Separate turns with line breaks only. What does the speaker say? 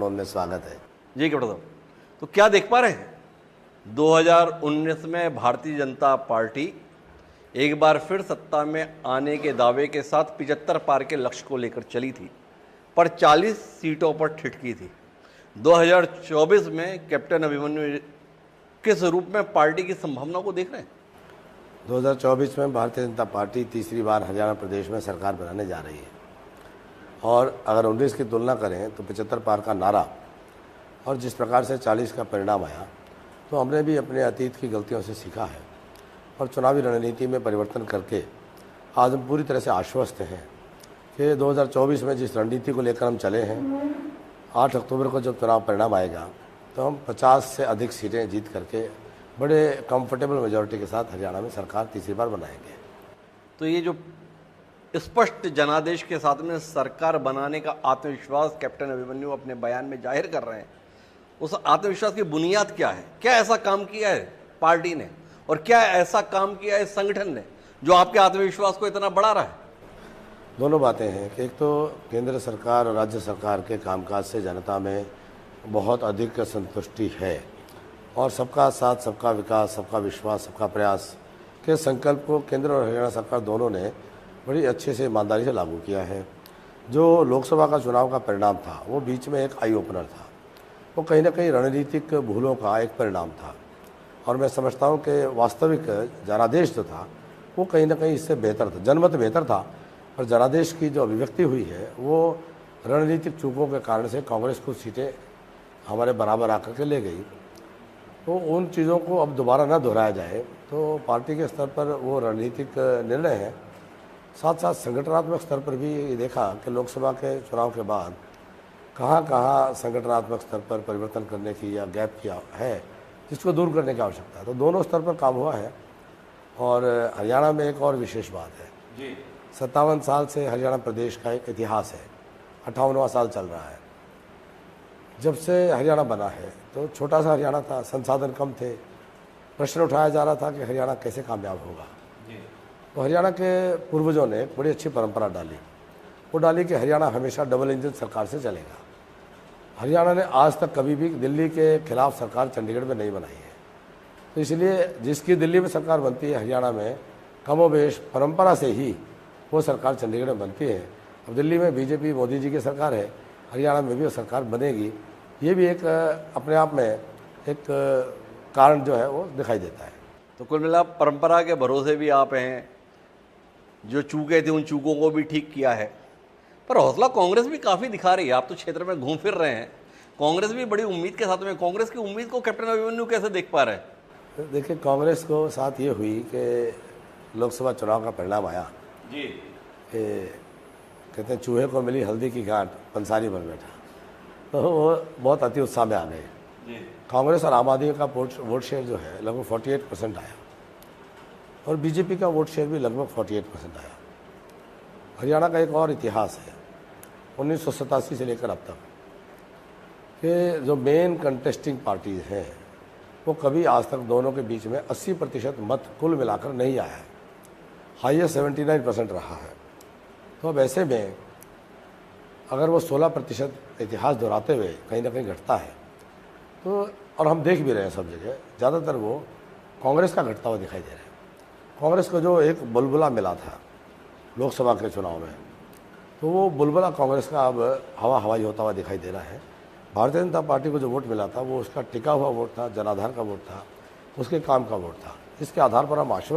में स्वागत है
जी कैप्टन साहब। तो क्या देख पा रहे हैं 2019 में भारतीय जनता पार्टी एक बार फिर सत्ता में आने के दावे के साथ 75 पार के लक्ष्य को लेकर चली थी, पर 40 सीटों पर ठिठकी थी। 2024 में कैप्टन अभिमन्यु किस रूप में पार्टी की संभावना को देख रहे हैं?
2024 में भारतीय जनता पार्टी तीसरी बार हरियाणा प्रदेश में सरकार बनाने जा रही है और अगर 19 की तुलना करें तो 75 पार का नारा और जिस प्रकार से 40 का परिणाम आया, तो हमने भी अपने अतीत की गलतियों से सीखा है और चुनावी रणनीति में परिवर्तन करके आज हम पूरी तरह से आश्वस्त हैं कि 2024 में जिस रणनीति को लेकर हम चले हैं, 8 अक्टूबर को जब चुनाव परिणाम आएगा तो हम 50 से अधिक सीटें जीत करके बड़े कंफर्टेबल मेजॉरिटी के साथ हरियाणा में सरकार तीसरी बार बनाएंगे।
तो ये जो स्पष्ट जनादेश के साथ में सरकार बनाने का आत्मविश्वास कैप्टन अभिमन्यु अपने बयान में जाहिर कर रहे हैं, उस आत्मविश्वास की बुनियाद क्या है? क्या ऐसा काम किया है पार्टी ने और क्या ऐसा काम किया है संगठन ने जो आपके आत्मविश्वास को इतना बढ़ा रहा है?
दोनों बातें हैं कि एक तो केंद्र सरकार और राज्य सरकार के कामकाज से जनता में बहुत अधिक संतुष्टि है और सबका साथ, सबका विकास, सबका विश्वास, सबका प्रयास के संकल्प को केंद्र और हरियाणा सरकार दोनों ने बड़ी अच्छे से ईमानदारी से लागू किया है। जो लोकसभा का चुनाव का परिणाम था वो बीच में एक आई ओपनर था, वो कहीं ना कहीं रणनीतिक भूलों का एक परिणाम था और मैं समझता हूँ कि वास्तविक जनादेश जो था वो कहीं ना कहीं इससे बेहतर था। जनमत बेहतर था पर जनादेश की जो अभिव्यक्ति हुई है वो रणनीतिक चूकों के कारण से कांग्रेस कुछ सीटें हमारे बराबर आकर के ले गई। तो उन चीज़ों को अब दोबारा न दोहराया जाए तो पार्टी के स्तर पर वो रणनीतिक निर्णय है। साथ साथ संगठनात्मक स्तर पर भी ये देखा कि लोकसभा के चुनाव के बाद कहाँ कहाँ संगठनात्मक स्तर पर परिवर्तन करने की या गैप किया है जिसको दूर करने की आवश्यकता है। तो दोनों स्तर पर काम हुआ है। और हरियाणा में एक और विशेष बात है जी, 57 साल से हरियाणा प्रदेश का एक इतिहास है, 58वां साल चल रहा है। जब से हरियाणा बना है तो छोटा सा हरियाणा था, संसाधन कम थे, प्रश्न उठाया जा रहा था कि हरियाणा कैसे कामयाब होगा। तो हरियाणा के पूर्वजों ने एक बड़ी अच्छी परंपरा डाली, वो डाली कि हरियाणा हमेशा डबल इंजन सरकार से चलेगा। हरियाणा ने आज तक कभी भी दिल्ली के खिलाफ सरकार चंडीगढ़ में नहीं बनाई है। तो इसलिए जिसकी दिल्ली में सरकार बनती है, हरियाणा में कमोबेश परंपरा से ही वो सरकार चंडीगढ़ में बनती है। अब दिल्ली में बीजेपी मोदी जी की सरकार है, हरियाणा में भी वो सरकार बनेगी। ये भी एक अपने आप में एक कारण जो है वो दिखाई देता है।
तो कुल मिला परंपरा के भरोसे भी आप हैं, जो चूके थे उन चूकों को भी ठीक किया है। पर हौसला कांग्रेस भी काफ़ी दिखा रही है। आप तो क्षेत्र में घूम फिर रहे हैं, कांग्रेस भी बड़ी उम्मीद के साथ में। कांग्रेस की उम्मीद को कैप्टन अभिमन्यु कैसे देख पा रहे हैं?
देखिए, कांग्रेस को साथ ये हुई कि लोकसभा चुनाव का परिणाम आया जी, कहते हैं चूहे को मिली हल्दी की गांठ, पंसारी बन बैठा। तो वो बहुत अति उत्साह में आ गए। कांग्रेस और आम आदमी का वोट शेयर जो है लगभग 48% आया और बीजेपी का वोट शेयर भी लगभग 48% आया। हरियाणा का एक और इतिहास है 1987 से लेकर अब तक कि जो मेन कंटेस्टिंग पार्टीज हैं वो कभी आज तक दोनों के बीच में 80% मत कुल मिलाकर नहीं आया है। हाईएस्ट 79% रहा है। तो अब ऐसे में अगर वो 16% इतिहास दोहराते हुए कहीं ना कहीं घटता है तो, और हम देख भी रहे हैं सब जगह, ज़्यादातर वो कांग्रेस का घटता हुआ दिखाई दे रहा है। कांग्रेस को जो एक बुलबुला मिला था लोकसभा के चुनाव में, तो वो बुलबुला कांग्रेस का अब हवाई होता हुआ दिखाई दे रहा है। भारतीय जनता पार्टी को जो वोट मिला था वो उसका टिका हुआ वोट था, जनाधार का वोट था, उसके काम का वोट था। इसके आधार पर हम आश्वस्त